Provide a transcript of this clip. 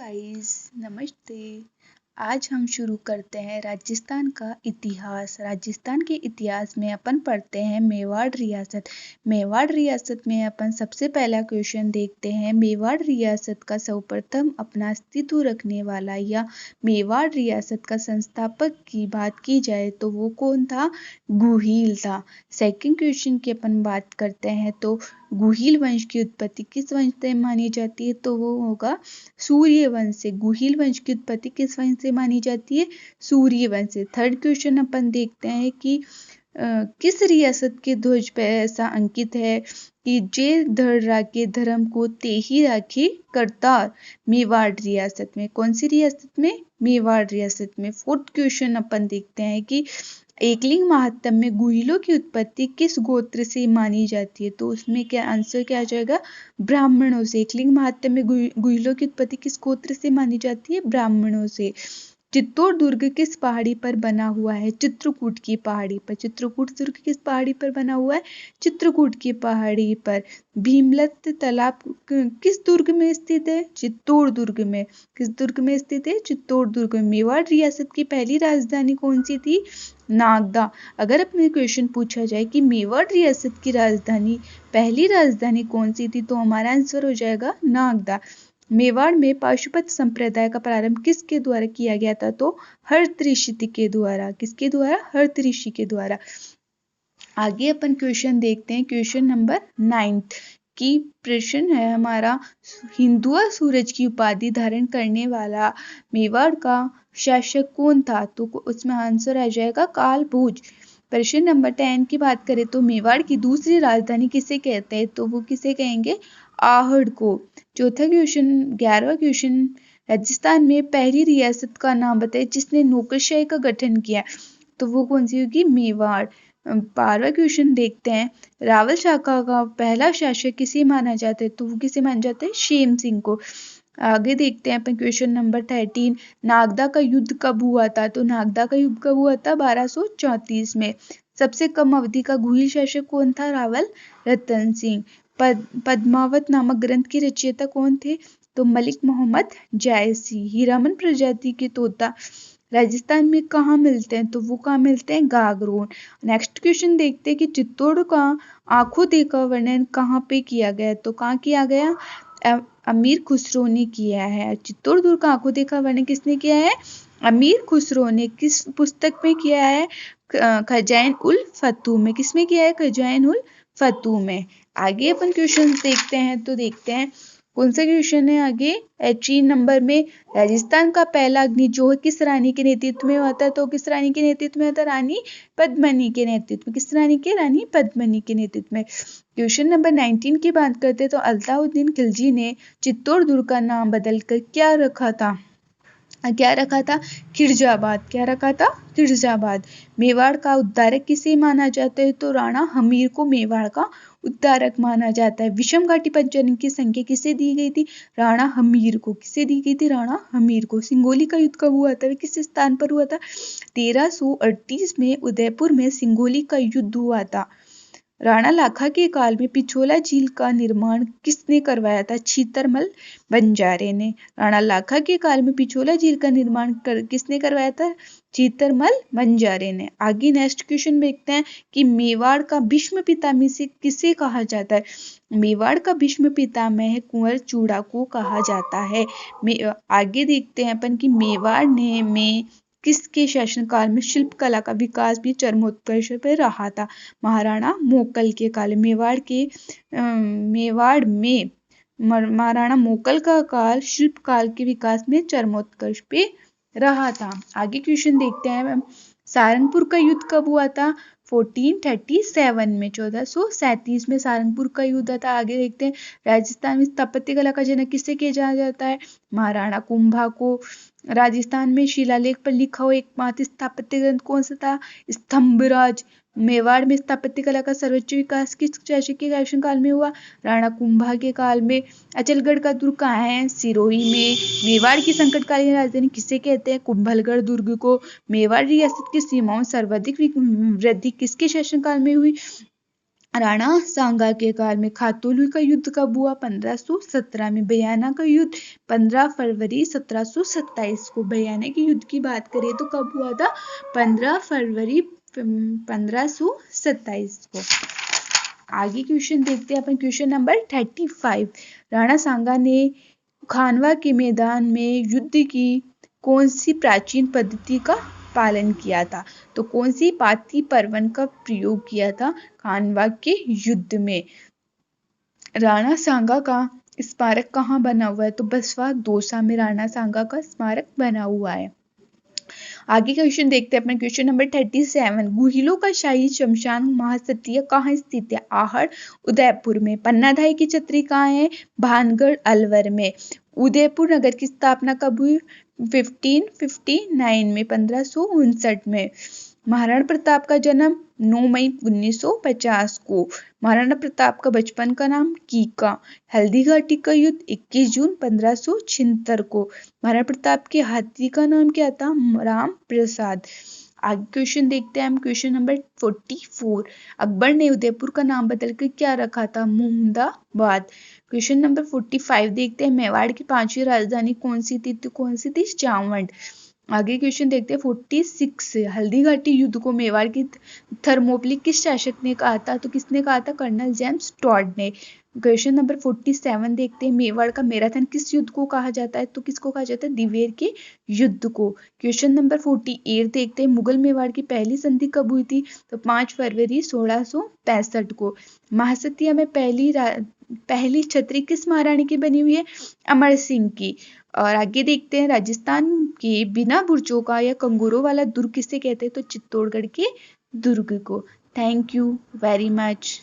Guys, नमस्ते। आज हम शुरू करते हैं राजस्थान का इतिहास। राजस्थान के इतिहास में अपन पढ़ते हैं मेवाड़ रियासत। मेवाड़ रियासत में अपन सबसे पहला क्वेश्चन देखते हैं। मेवाड़ रियासत का सर्वप्रथम अपना अस्तित्व रखने वाला या मेवाड़ रियासत का संस्थापक की बात की जाए तो वो कौन था? गुहिल था। सेकंड क्वेश्चन की अपन बात करते हैं तो गुहिल वंश की उत्पत्ति किस वंश से मानी जाती है? तो वो होगा सूर्य वंश से। गुहिल वंश की उत्पत्ति किस वंश से मानी जाती है? सूर्य वंश से। थर्ड क्वेश्चन अपन देखते हैं कि किस रियासत के ध्वज पे ऐसा अंकित है कि जे धड़ राखे धर्म को तेही राखे करतार? मेवाड़ रियासत में। कौन सी रियासत में? मेवाड़ रियासत में। फोर्थ क्वेश्चन अपन देखते हैं कि एकलिंग महात्म में गुहिलों की उत्पत्ति किस गोत्र से मानी जाती है? तो उसमें क्या आंसर क्या आ जाएगा? ब्राह्मणों से। एकलिंग महात्म में गुहिलों की उत्पत्ति किस गोत्र से मानी जाती है? ब्राह्मणों से। चित्तौड़ दुर्ग किस पहाड़ी पर बना हुआ है? चित्रकूट की पहाड़ी पर। चित्रकूट दुर्ग किस पहाड़ी पर बना हुआ है? चित्रकूट की पहाड़ी पर। भीमलत तालाब किस दुर्ग में स्थित है? चित्तौड़ दुर्ग में। किस दुर्ग में स्थित है? चित्तौड़ दुर्ग में। मेवाड़ रियासत की पहली राजधानी कौन सी थी? नागदा। अगर अपने क्वेश्चन पूछा जाए कि मेवाड़ रियासत की राजधानी पहली राजधानी कौन सी थी तो हमारा आंसर हो जाएगा नागदा। मेवाड़ में पाशुपत संप्रदाय का प्रारंभ किसके द्वारा किया गया था? तो हरत्रिषि के द्वारा। किसके द्वारा? हरत्रिषि के द्वारा। आगे अपन क्वेश्चन देखते हैं। क्वेश्चन नंबर 9 की प्रश्न है हमारा, हिंदुआ सूरज की उपाधि धारण करने वाला मेवाड़ का शासक कौन था? तो उसमें आंसर आ जाएगा कालभोज। प्रश्न नंबर 10 की बात करें तो मेवाड़ की दूसरी राजधानी किसे कहते हैं? तो वो किसे कहेंगे? आहड़ को। चौथा क्वेश्चन 11वां क्वेश्चन, राजस्थान में पहली रियासत का नाम बताइए जिसने नौकरशाही का गठन किया। तो वो कौन सी होगी? मेवाड़। 12वां क्वेश्चन देखते हैं, रावल शाखा का पहला शासक किसे माना जाता है? तो वो किसे माना जाता है? शेम सिंह को। आगे देखते हैं अपन क्वेश्चन नंबर 13, नागदा का युद्ध कब हुआ था? तो नागदा का युद्ध कब हुआ था? 1234 में। सबसे कम अवधि का गुहिल शासक कौन था? रावल रतन सिंह। पद्मावत नामक ग्रंथ के रचयिता कौन थे? तो मलिक मोहम्मद जायसी। हीरामन प्रजाति के तोता राजस्थान में कहाँ मिलते हैं? तो वो कहाँ मिलते हैं? गागरोन। नेक्स्ट क्वेश्चन देखते हैं कि चित्तौड़ का आंखों देखा वर्णन कहाँ पे किया गया? तो कहाँ किया गया? अमीर खुसरो ने किया है। चित्तौड़ दुर्ग का आंखों देखा वर्णन किसने किया है? अमीर खुसरो ने। किस पुस्तक में किया है? खजाइन उल फतू में। किसमें किया है? खजाइन उल फतू में। आगे अपन क्वेश्चन देखते हैं तो देखते हैं कौन सा क्वेश्चन है आगे। 18 नंबर में, राजस्थान का पहला अग्निजोह किस रानी के नेतृत्व में होता है? तो किस रानी के नेतृत्व में होता है? रानी पद्मिनी के नेतृत्व में। किस रानी के? रानी पद्मिनी के नेतृत्व में। क्वेश्चन नंबर 19 की बात करते तो अलाउद्दीन खिलजी ने चित्तौड़ दुर्ग का नाम बदलकर क्या रखा था? क्या रखा था? खिरजाबाद। क्या रखा था? खिरजाबाद। मेवाड़ का उद्धारक किसे माना जाता है? तो राणा हमीर को मेवाड़ का उद्धारक माना जाता है। विषम घाटी पर जन्म की संख्या किसे दी गई थी? राणा हमीर को। किसे दी गई थी? राणा हमीर को। सिंगोली का युद्ध कब हुआ था? किस स्थान पर हुआ था? 1338 में उदयपुर में सिंगोली का युद्ध हुआ था। राणा लाखा के काल में पिछोला झील का निर्माण किसने करवाया था? छीतरमल बंजारे ने। राणा लाखा के काल में पिछोला झील का निर्माण किसने करवाया था? छीतरमल बंजारे ने। आगे नेक्स्ट क्वेश्चन देखते हैं कि मेवाड़ का भीष्म पितामह से किसे कहा जाता है? मेवाड़ का भीष्म पितामह कुंवर चूड़ा को कहा जाता है। आगे देखते हैं अपन कि मेवाड़ ने में किसके शासनकाल में शिल्प कला का विकास भी चरमोत्कर्ष पर रहा था? महाराणा मोकल के काल। मेवाड़ में महाराणा मोकल का काल शिल्प काल के विकास में चरमोत्कर्ष पे रहा था। आगे क्वेश्चन देखते हैं, सारंगपुर का युद्ध कब हुआ था? 1437 में। 1437 में सारंगपुर का युद्ध था। आगे देखते हैं, राजस्थान में स्थापत्य कला का जनक किसे किया जाना जाता है? महाराणा कुंभा को। राजस्थान में शिलालेख पर लिखा हुआ एकमात्र स्थापत्य ग्रंथ कौन सा था? स्तंभराज। मेवाड़ में स्थापत्य कला का सर्वोच्च विकास किस शासक के शासनकाल में हुआ? राणा कुंभा के काल में। अचलगढ़ का दुर्ग कहाँ है? सिरोही में। मेवाड़ की संकटकालीन राजधानी किसे कहते हैं? कुंभलगढ़ दुर्ग को। मेवाड़ रियासत की सीमाओं सर्वाधिक वृद्धि किसके शासनकाल में हुई? राणा सांगा के काल में खातौली का युद्ध कब हुआ? 1517 में। बयाना का युद्ध 15 फरवरी 1727 को। बयाना के युद्ध की बात करें तो कब हुआ था? 15 फरवरी 1527 को। आगे क्वेश्चन देखते हैं अपन, क्वेश्चन नंबर 35। राणा सांगा ने खानवा के मैदान में युद्ध की कौन सी प्राचीन पद्धति का पालन किया था? तो कौन सी पाती पर्वन का प्रयोग किया था खानवा के युद्ध में? राणा सांगा का स्मारक कहाँ बना हुआ है? तो बसवा दौसा में राणा सांगा का स्मारक बना हुआ है। आगे का क्वेश्चन देखते हैं अपने, क्वेश्चन नंबर 37। गुहिलों का शाही शमशान महासतिया कहाँ स्थित है? आहड़ उदयपुर में। पन्नाधाय की छतरी कहाँ है? भानगढ़ अलवर में। उदयपुर नगर की स्थापना कब हुई? 1559 में, 1559 में। महाराणा प्रताप का जन्म 9 मई 1950 को। महाराणा प्रताप का बचपन का नाम कीका। हल्दी घाटी का युद्ध 21 जून 1576 को। महाराणा प्रताप के हाथी का नाम क्या था? राम प्रसाद। आगे क्वेश्चन देखते हैं हम, क्वेश्चन नंबर 44। अकबर ने उदयपुर का नाम बदलकर क्या रखा था? मुहम्मदाबाद। क्वेश्चन नंबर 45 देखते हैं, मेवाड़ की 5वीं राजधानी कौन सी थी? तो कौन सी थी? जामवंत। आगे क्वेश्चन देखते हैं 46। हल्दी घाटी युद्ध को मेवाड़ की थर्मोपली किस शासक ने कहा था? तो किसने कहा था? कर्नल जेम्स टॉड ने। क्वेश्चन नंबर 47 देखते हैं, मेवाड़ का मैराथन किस युद्ध को कहा जाता है? तो किसको कहा जाता है? दिवेर के युद्ध को। क्वेश्चन नंबर 48 देखते हैं, मुगल मेवाड़ की पहली संधि कब हुई थी? तो 5 फरवरी 1665 को। महासतिया में पहली छतरी किस महारानी की बनी हुई है? अमर सिंह की। और आगे देखते हैं, राजस्थान के बिना बुर्जों का या कंगूरों वाला दुर्ग किसे कहते हैं? तो चित्तौड़गढ़ के दुर्ग को। Thank you very much.